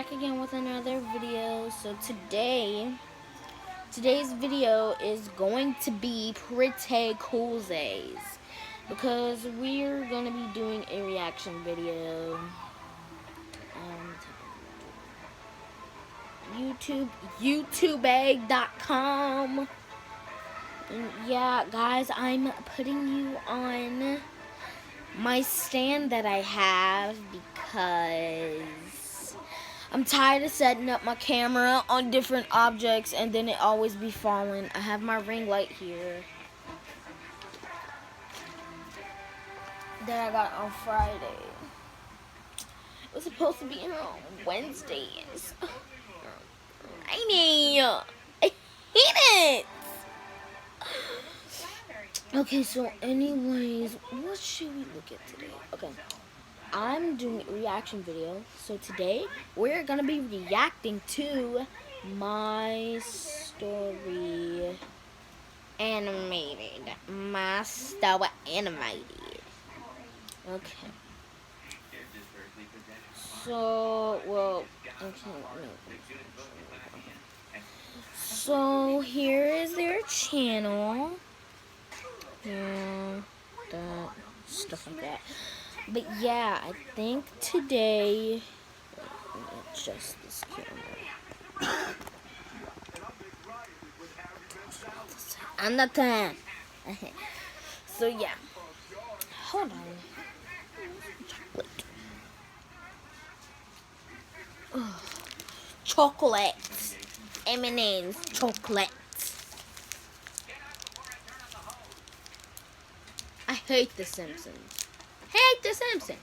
back again with another video. So today's video is going to be Pretty Coolsays, because we're gonna be doing a reaction video. YouTubeegg.com. And yeah, guys, I'm putting you on my stand that I have because I'm tired of setting up my camera on different objects and then it always be falling. I have my ring light here that I got on Friday. It was supposed to be here on Wednesdays. I hate it. Okay, so anyways, what should we look at today? Okay, I'm doing a reaction video. So today, we're gonna be reacting to My Story Animated. My Story Animated. Okay. So, well, okay, so here is their channel. Yeah, that stuff like that. But yeah, I think today, let me adjust this camera. I'm not done. So yeah, hold on. Chocolate. Oh, chocolate. M&M's chocolate. I hate The Simpsons. Hate The Simpsons.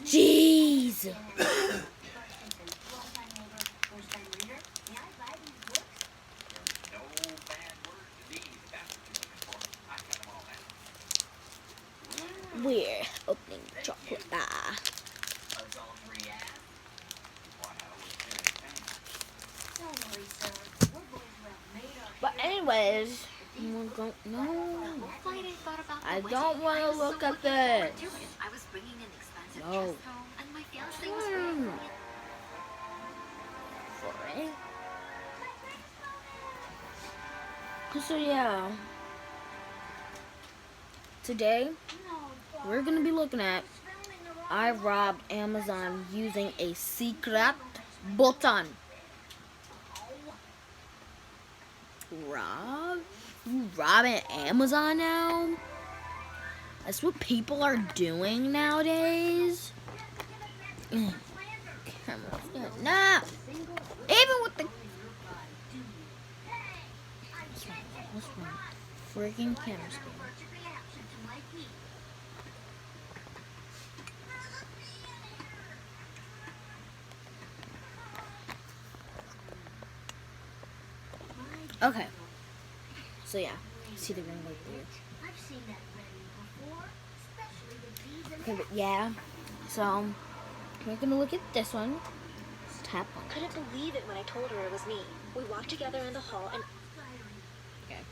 Jeez. We're opening the chocolate bar. But anyways, no. I don't want to look at this. No. So yeah, today we're gonna be looking at I robbed Amazon using a secret button. You robbing Amazon now? That's what people are doing nowadays. Nah. Even with the what's wrong? Freaking camera screen. Okay. So yeah, see the ring right there. Okay, but yeah. So we're gonna look at this one. Tap on. Couldn't believe it when I told her it was me. We walked together in the hall and. Okay.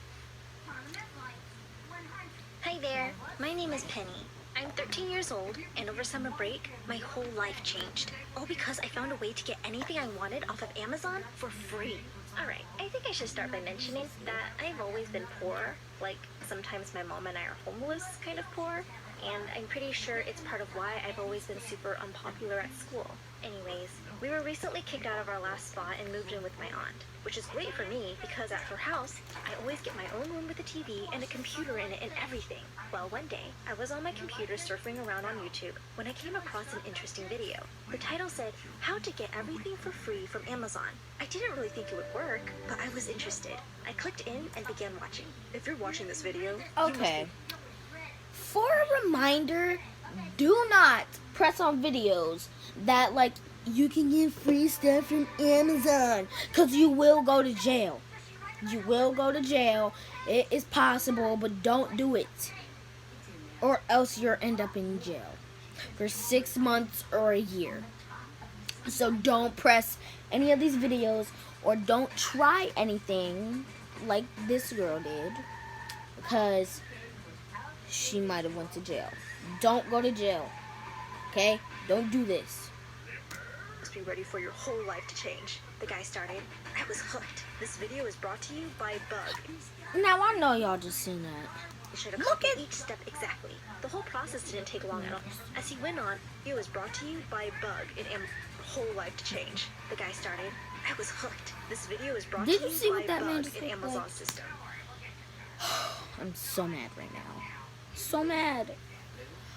Hi there. My name is Penny. I'm 13 years old, and over summer break, my whole life changed. All because I found a way to get anything I wanted off of Amazon for free. Alright, I think I should start by mentioning that I've always been poor. Like, sometimes my mom and I are homeless kind of poor. And I'm pretty sure it's part of why I've always been super unpopular at school. Anyways, we were recently kicked out of our last spot and moved in with my aunt, which is great for me because at her house, I always get my own room with a TV and a computer in it and everything. Well, one day, I was on my computer surfing around on YouTube when I came across an interesting video. The title said, "How to Get Everything for Free from Amazon." I didn't really think it would work, but I was interested. I clicked in and began watching. If you're watching this video, okay. For a reminder, do not press on videos that like you can get free stuff from Amazon, because you will go to jail. You will go to jail. It is possible, but don't do it, or else you'll end up in jail for 6 months or a year. So don't press any of these videos or don't try anything like this girl did, because she might have went to jail. Don't go to jail, okay? Don't do this. Must be ready for your whole life to change. The guy started. I was hooked. This video is brought to you by Bug. Now I know y'all just seen that. You should have Look copied at- each step exactly. The whole process didn't take long at all. As he went on, it was brought to you by Bug. Whole life to change. The guy started. I was hooked. This video is brought Did to you you see by what that man Bug, just an looked Amazon like? system. I'm so mad right now. So mad.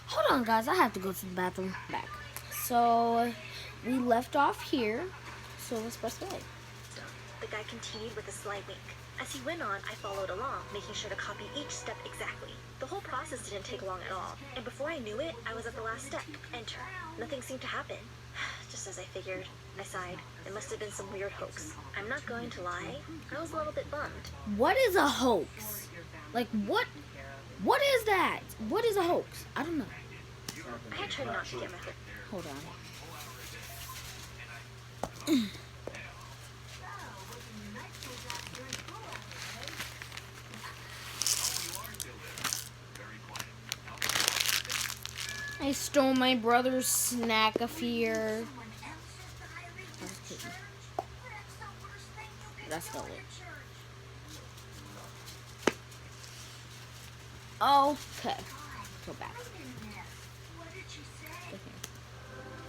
Hold on, guys. I have to go to the bathroom. Back. So, we left off here. So, let's press play. The guy continued with a sly wink. As he went on, I followed along, making sure to copy each step exactly. The whole process didn't take long at all, and before I knew it, I was at the last step. Enter. Nothing seemed to happen. Just as I figured. I sighed. It must have been some weird hoax. I'm not going to lie. I was a little bit bummed. What is a hoax? Like, what is that? What is a hoax? I don't know. I had tried not to get my hook. Hold on. I stole my brother's snack of fear. That's not it. Okay. Go back.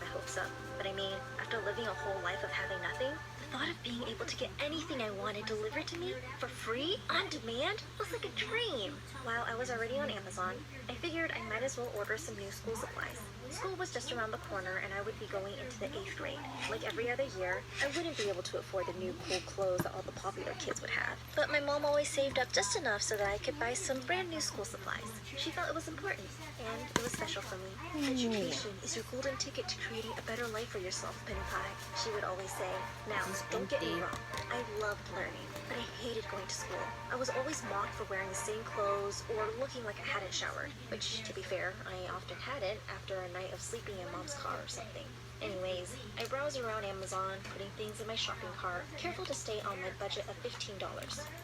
My hopes up. But I mean, after living a whole life of having nothing, the thought of being able to get anything I wanted delivered to me for free, on demand, was like a dream. While I was already on Amazon, I figured I might as well order some new school supplies. School was just around the corner and I would be going into the 8th grade. Like every other year, I wouldn't be able to afford the new cool clothes that all the popular kids would have. But my mom always saved up just enough so that I could buy some brand new school supplies. She felt it was important, and it was special for me. Education is your golden ticket to creating a better life for yourself, Penny Pie. She would always say. Now, don't get me wrong. I loved learning, but I hated going to school. I was always mocked for wearing the same clothes or looking like I hadn't showered. Which, to be fair, I often hadn't after a night of sleeping in mom's car or something. Anyways, I browsed around Amazon, putting things in my shopping cart, careful to stay on my budget of $15,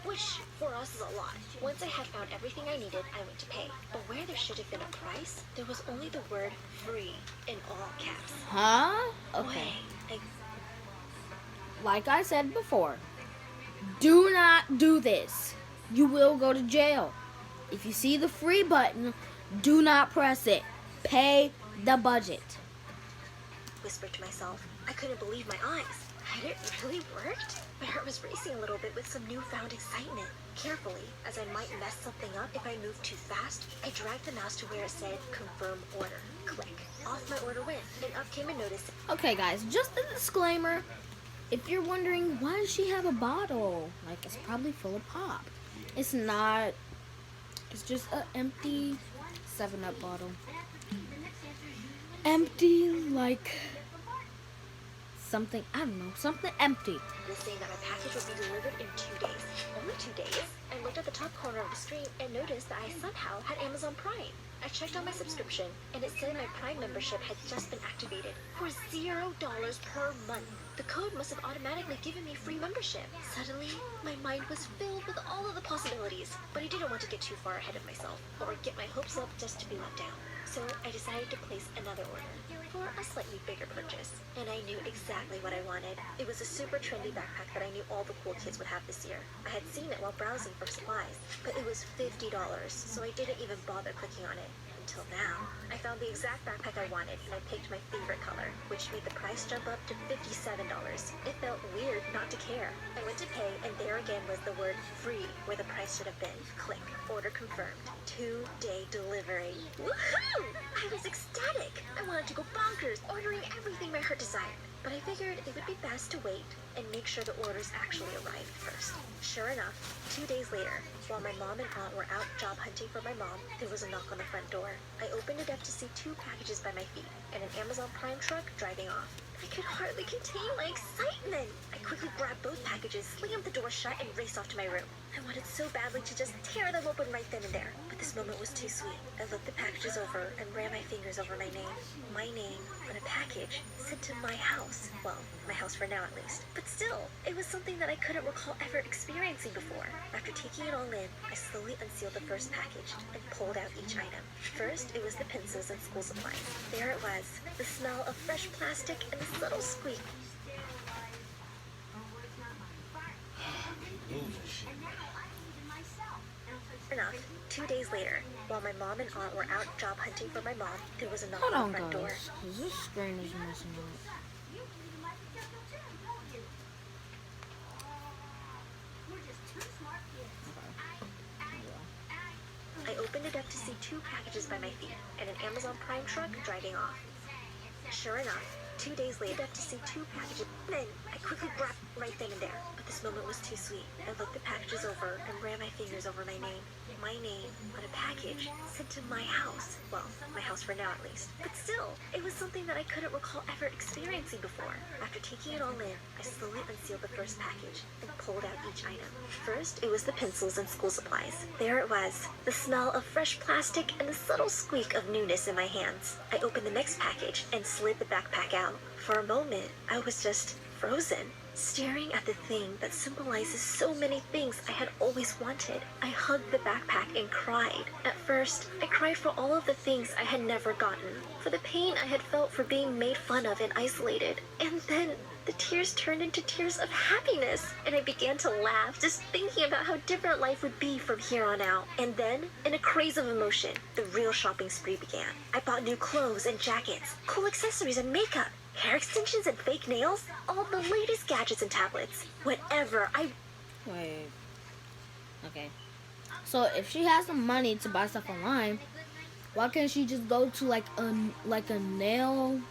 which for us is a lot. Once I had found everything I needed, I went to pay. But where there should have been a price, there was only the word free in all caps. Huh? Okay. Wait, Like I said before, do not do this. You will go to jail. If you see the free button, do not press it. Pay the budget. whispered to myself. I couldn't believe my eyes. Had it really worked? My heart was racing a little bit with some newfound excitement. Carefully, as I might mess something up if I moved too fast, I dragged the mouse to where it said confirm order. Click. Off my order went, and up came a notice. Okay, guys, just a disclaimer. If you're wondering, why does she have a bottle? Like, it's probably full of pop. It's not. It's just an empty 7-Up bottle. Empty, like something, I don't know, something empty. Saying that my package would be delivered in 2 days. Only 2 days? I looked at the top corner of the screen and noticed that I somehow had Amazon Prime. I checked on my subscription and it said my Prime membership had just been activated for $0 per month. The code must have automatically given me free membership. Suddenly, my mind was filled with all of the possibilities, but I didn't want to get too far ahead of myself or get my hopes up just to be let down. So I decided to place another order for a slightly bigger purchase, and I knew exactly what I wanted. It was a super trendy backpack that I knew all the cool kids would have this year. I had seen it while browsing for supplies, but it was $50, so I didn't even bother clicking on it. Until now, I found the exact backpack I wanted, and I picked my favorite color, which made the price jump up to $57. It felt weird not to care. I went to pay, and there again was the word free, where the price should have been. Click. Order confirmed. 2-day delivery. Woohoo! I was ecstatic. I wanted to go bonkers, ordering everything my heart desired. But I figured it would be best to wait and make sure the orders actually arrived first. Sure enough, 2 days later, while my mom and aunt were out job hunting for my mom, there was a knock on the front door. I opened it up to see 2 packages by my feet and an Amazon Prime truck driving off. I could hardly contain my excitement. I quickly grabbed both packages, slammed the door shut, and raced off to my room. I wanted so badly to just tear them open right then and there, but this moment was too sweet. I looked the packages over and ran my fingers over my name. My name on a package sent to my house. Well, my house for now at least. But still, it was something that I couldn't recall ever experiencing before. After taking it all in, I slowly unsealed the first package and pulled out each item. First, it was the pencils and school supplies. There it was, the smell of fresh plastic and the subtle squeak. Enough. 2 days later, while my mom and aunt were out job hunting for my mom, there was a knock Hold on on, the front door. guys. 'Cause this screen is messing up. I opened it up to see 2 packages by my feet and an Amazon Prime truck driving off. Sure enough, 2 days later, up to see 2 packages. Then I quickly grabbed right then and there, but this moment was too sweet. I looked the packages over and ran my fingers over my name. My name on a package sent to my house. Well, my house for now at least. But still, it was something that I couldn't recall ever experiencing before. After taking it all in, I slowly unsealed the first package and pulled out each item. First, it was the pencils and school supplies. There it was, the smell of fresh plastic and the subtle squeak of newness in my hands. I opened the next package and slid the backpack out. For a moment, I was just frozen, staring at the thing that symbolizes so many things I had always wanted. I hugged the backpack and cried. At first, I cried for all of the things I had never gotten, for the pain I had felt for being made fun of and isolated. And then the tears turned into tears of happiness, and I began to laugh, just thinking about how different life would be from here on out. And then, in a craze of emotion, the real shopping spree began. I bought new clothes and jackets, cool accessories and makeup, hair extensions and fake nails, all the latest gadgets and tablets. Whatever I... Wait. Okay. So if she has the money to buy stuff online, why can't she just go to like a nail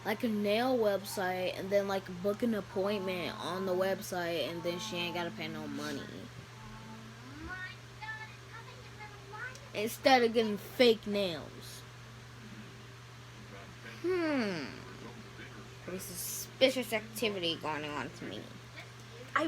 website and then like book an appointment on the website, and then she ain't gotta pay no money instead of getting fake nails? There's suspicious activity going on to me. I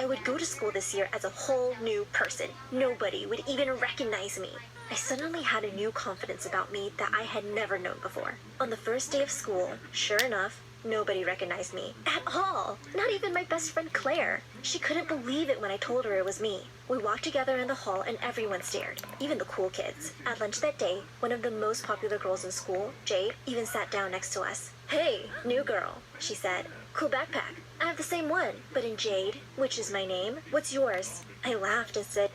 would go to school this year as a whole new person. Nobody would even recognize me. I suddenly had a new confidence about me that I had never known before. On the first day of school, sure enough, nobody recognized me at all. Not even my best friend Claire. She couldn't believe it when I told her it was me. We walked together in the hall and everyone stared, even the cool kids. At lunch that day, one of the most popular girls in school, Jade, even sat down next to us. "Hey, new girl," she said. "Cool backpack. I have the same one, but in jade, which is my name. What's yours?" I laughed and said,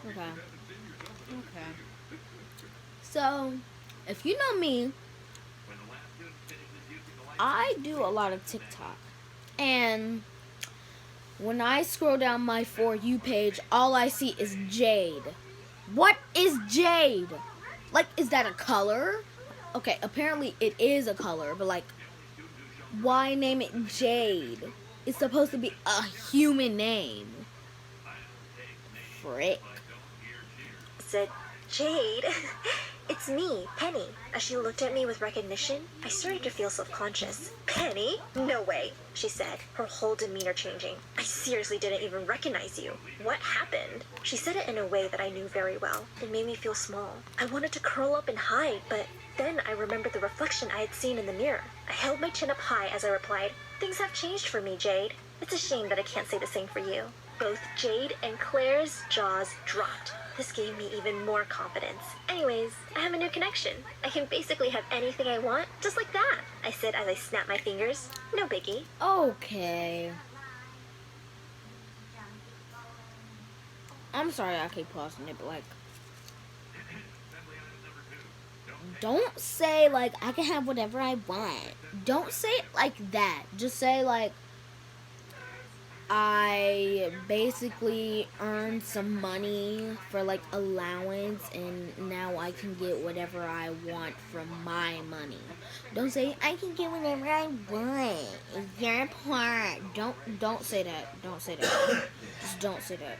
Okay. So, if you know me, I do a lot of TikTok. And when I scroll down my For You page, all I see is jade. What is jade? Like, is that a color? Okay, apparently it is a color, but like, why name it Jade? It's supposed to be a human name. Frick. said, "Jade, it's me, Penny." As she looked at me with recognition, I started to feel self-conscious. "Penny? No way," she said, her whole demeanor changing. "I seriously didn't even recognize you. What happened?" She said it in a way that I knew very well. It made me feel small. I wanted to curl up and hide, but then I remembered the reflection I had seen in the mirror. I held my chin up high as I replied, "Things have changed for me, Jade. It's a shame that I can't say the same for you." Both Jade and Claire's jaws dropped. This gave me even more confidence. "Anyways, I have a new connection. I can basically have anything I want, just like that," I said as I snapped my fingers. "No biggie." Okay. I'm sorry I keep pausing it, but like, don't say like I can have whatever I want. Don't say it like that. Just say like, I basically earned some money for like allowance, and now I can get whatever I want from my money. Don't say I can get whatever I want. You're poor. Don't say that. Don't say that. Just don't say that.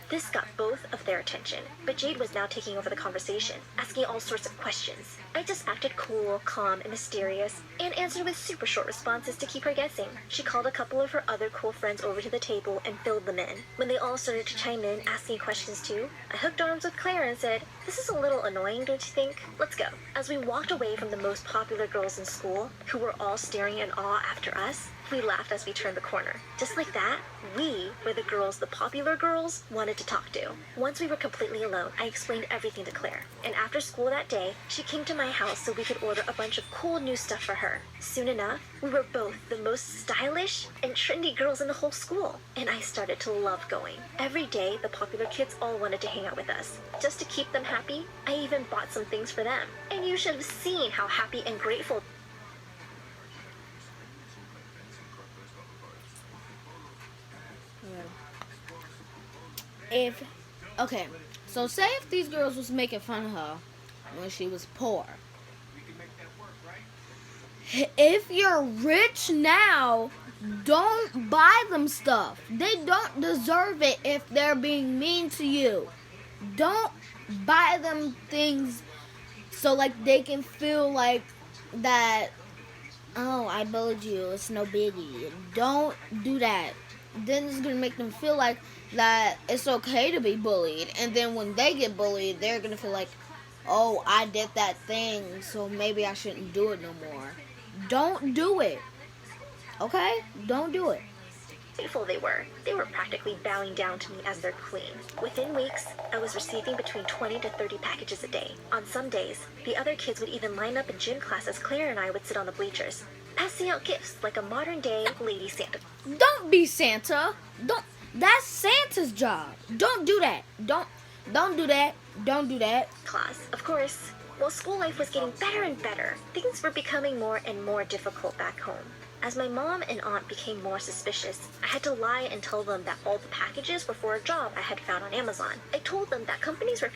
This got both of their attention, but Jade was now taking over the conversation, asking all sorts of questions. I just acted cool, calm, and mysterious, and answered with super short responses to keep her guessing. She called a couple of her other cool friends over to the table and filled them in. When they all started to chime in, asking questions too, I hooked arms with Claire and said, "This is a little annoying, don't you think? Let's go." As we walked away from the most popular girls in school, who were all staring in awe after us, we laughed as we turned the corner. Just like that, we were the girls the popular girls wanted to talk to. Once we were completely alone, I explained everything to Claire. And after school that day, she came to my house so we could order a bunch of cool new stuff for her. Soon enough, we were both the most stylish and trendy girls in the whole school. And I started to love going. Every day, the popular kids all wanted to hang out with us. Just to keep them happy, I even bought some things for them. And you should have seen how happy and grateful Okay, so say if these girls was making fun of her when she was poor. If you're rich now, don't buy them stuff. They don't deserve it if they're being mean to you. Don't buy them things so like they can feel like that, oh, I bullied you, it's no biggie. Don't do that. Then it's going to make them feel like that it's okay to be bullied. And then when they get bullied, they're going to feel like, oh, I did that thing, so maybe I shouldn't do it no more. Don't do it. Okay? Don't do it. grateful they were. They were practically bowing down to me as their queen. Within weeks, I was receiving between 20 to 30 packages a day. On some days, the other kids would even line up in gym class as Claire and I would sit on the bleachers, passing out gifts like a modern-day Lady Santa. Don't be Santa. That's Santa's job. Don't do that. Don't do that. Don't do that. Claus. Of course, while school life was getting better and better, things were becoming more and more difficult back home. As my mom and aunt became more suspicious, I had to lie and tell them that all the packages were for a job I had found on Amazon. I told them that companies were...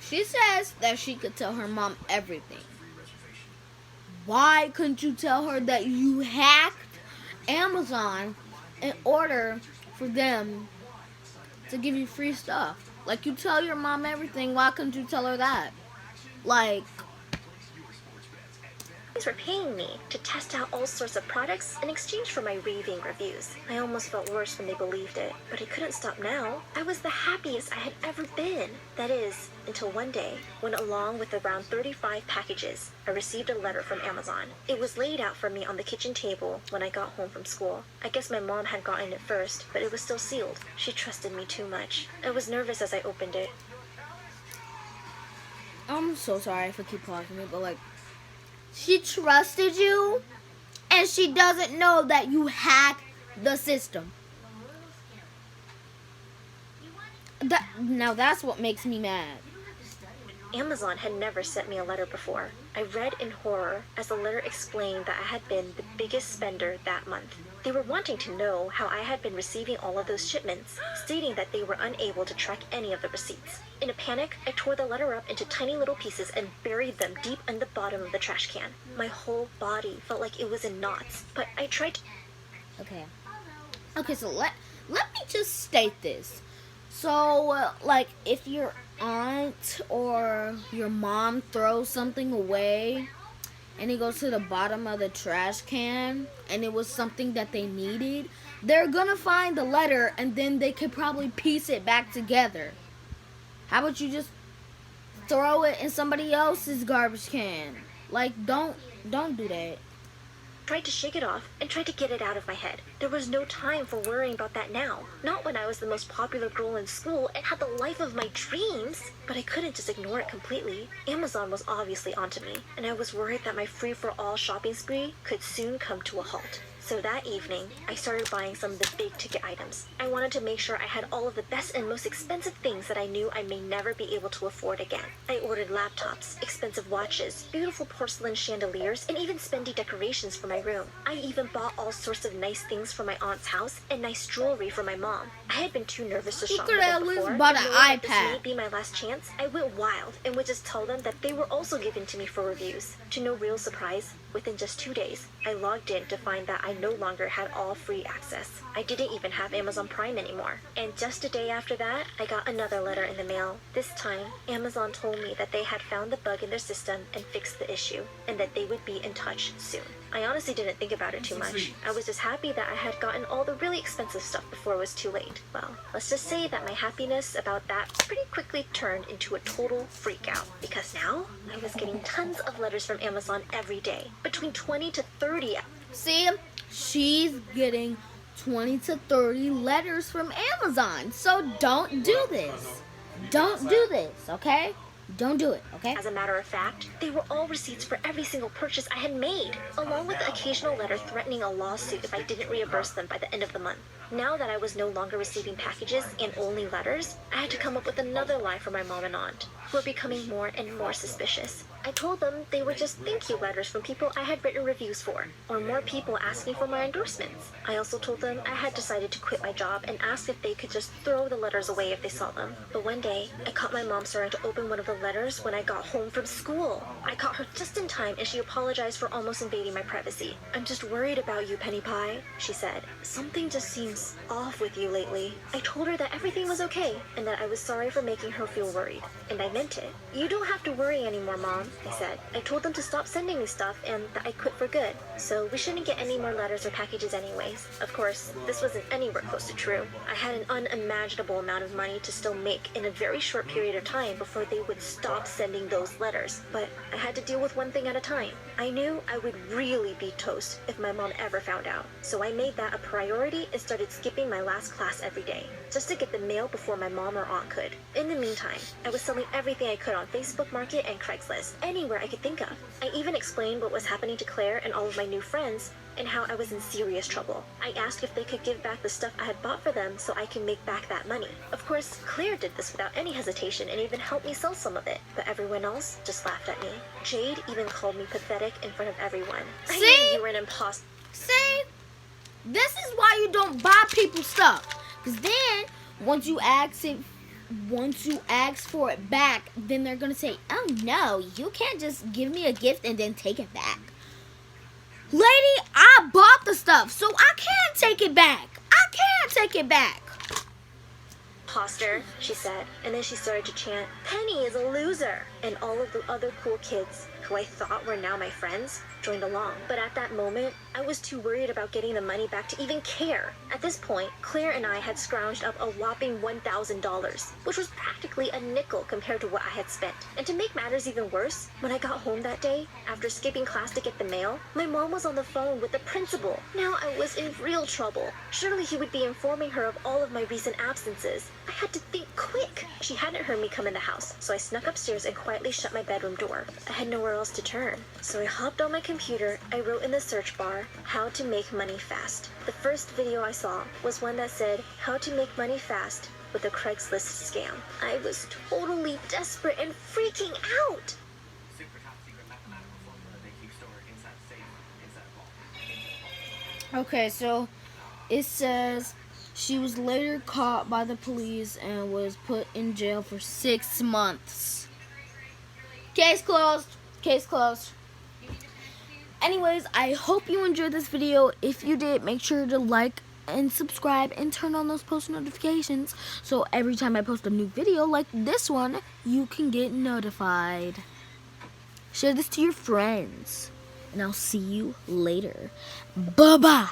She says that she could tell her mom everything. Why couldn't you tell her that you hacked Amazon in order for them to give you free stuff? Like, you tell your mom everything, why couldn't you tell her that? Like... were paying me to test out all sorts of products in exchange for my raving reviews. I almost felt worse when they believed it, but I couldn't stop now. I was the happiest I had ever been. That is, until one day, when along with around 35 packages, I received a letter from Amazon. It was laid out for me on the kitchen table when I got home from school. I guess my mom had gotten it first, but it was still sealed. She trusted me too much. I was nervous as I opened it. I'm so sorry for keep pausing it, but like... she trusted you, and she doesn't know that you hacked the system. Now that's what makes me mad. Amazon had never sent me a letter before. I read in horror as the letter explained that I had been the biggest spender that month. They were wanting to know how I had been receiving all of those shipments, stating that they were unable to track any of the receipts. In a panic, I tore the letter up into tiny little pieces and buried them deep in the bottom of the trash can. My whole body felt like it was in knots, but I tried to... Okay, so let me just state this. So, like, if your aunt or your mom throws something away and it goes to the bottom of the trash can and it was something that they needed, they're gonna find the letter and then they could probably piece it back together. How about you just throw it in somebody else's garbage can? Like, don't do that. Tried to shake it off and tried to get it out of my head. There was no time for worrying about that now. Not when I was the most popular girl in school and had the life of my dreams. But I couldn't just ignore it completely. Amazon was obviously onto me, and I was worried that my free-for-all shopping spree could soon come to a halt. So that evening, I started buying some of the big ticket items. I wanted to make sure I had all of the best and most expensive things that I knew I may never be able to afford again. I ordered laptops, expensive watches, beautiful porcelain chandeliers, and even spendy decorations for my room. I even bought all sorts of nice things for my aunt's house and nice jewelry for my mom. I had been too nervous to shop for them before, bought and an knowing that this iPad. may be my last chance, I went wild and would just tell them that they were also given to me for reviews. To no real surprise, within just 2 days, I logged in to find that I no longer had all free access. I didn't even have Amazon Prime anymore. And just a day after that, I got another letter in the mail. This time, Amazon told me that they had found the bug in their system and fixed the issue, and that they would be in touch soon. I honestly didn't think about it too much. I was just happy that I had gotten all the really expensive stuff before it was too late. Well, let's just say that my happiness about that pretty quickly turned into a total freak out, because now I was getting tons of letters from Amazon every day, between 20 to 30. See, she's getting 20 to 30 letters from Amazon. So don't do this. Don't do this, okay? Don't do it, okay? As a matter of fact, they were all receipts for every single purchase I had made, along with the occasional letter threatening a lawsuit if I didn't reimburse them by the end of the month. Now that I was no longer receiving packages and only letters, I had to come up with another lie for my mom and aunt, who were becoming more and more suspicious. I told them they were just thank you letters from people I had written reviews for, or more people asking for my endorsements. I also told them I had decided to quit my job and asked if they could just throw the letters away if they saw them. But one day, I caught my mom starting to open one of the letters when I got home from school. I caught her just in time and she apologized for almost invading my privacy. "I'm just worried about you, Penny Pie," she said. "Something just seems off with you lately." I told her that everything was okay and that I was sorry for making her feel worried. And I meant it. "You don't have to worry anymore, Mom," I said. "I told them to stop sending me stuff and that I quit for good. So we shouldn't get any more letters or packages anyways." Of course, this wasn't anywhere close to true. I had an unimaginable amount of money to still make in a very short period of time before they would stop sending those letters. But I had to deal with one thing at a time. I knew I would really be toast if my mom ever found out. So I made that a priority and started skipping my last class every day, just to get the mail before my mom or aunt could. In the meantime, I was selling everything I could on Facebook Market and Craigslist, anywhere I could think of. I even explained what was happening to Claire and all of my new friends, and how I was in serious trouble. I asked if they could give back the stuff I had bought for them so I can make back that money. Of course, Claire did this without any hesitation and even helped me sell some of it, but everyone else just laughed at me. Jade even called me pathetic in front of everyone. "I knew See? you were an imposter." See? This is why you don't buy people stuff. Because then, once you ask for it back, then they're going to say, "Oh no, you can't just give me a gift and then take it back." Lady, I bought the stuff, so I can't take it back. I can't take it back. "Imposter," she said, and then she started to chant, "Penny is a loser." And all of the other cool kids, who I thought were now my friends, joined along. But at that moment, I was too worried about getting the money back to even care. At this point, Claire and I had scrounged up a whopping $1,000, which was practically a nickel compared to what I had spent. And to make matters even worse, when I got home that day, after skipping class to get the mail, my mom was on the phone with the principal. Now I was in real trouble. Surely he would be informing her of all of my recent absences. I had to think quick. She hadn't heard me come in the house, so I snuck upstairs and quietly shut my bedroom door. I had nowhere else to turn. So I hopped on my computer, I wrote in the search bar, "How to make money fast." The first video I saw was one that said, "How to make money fast with a Craigslist scam." I was totally desperate and freaking out. Super top secret mathematical formula they keep stored inside the safe, inside a vault. Okay, so it says she was later caught by the police and was put in jail for 6 months. Case closed. Case closed. Anyways, I hope you enjoyed this video. If you did, make sure to like and subscribe and turn on those post notifications so every time I post a new video like this one, you can get notified. Share this to your friends, and I'll see you later. Bye-bye.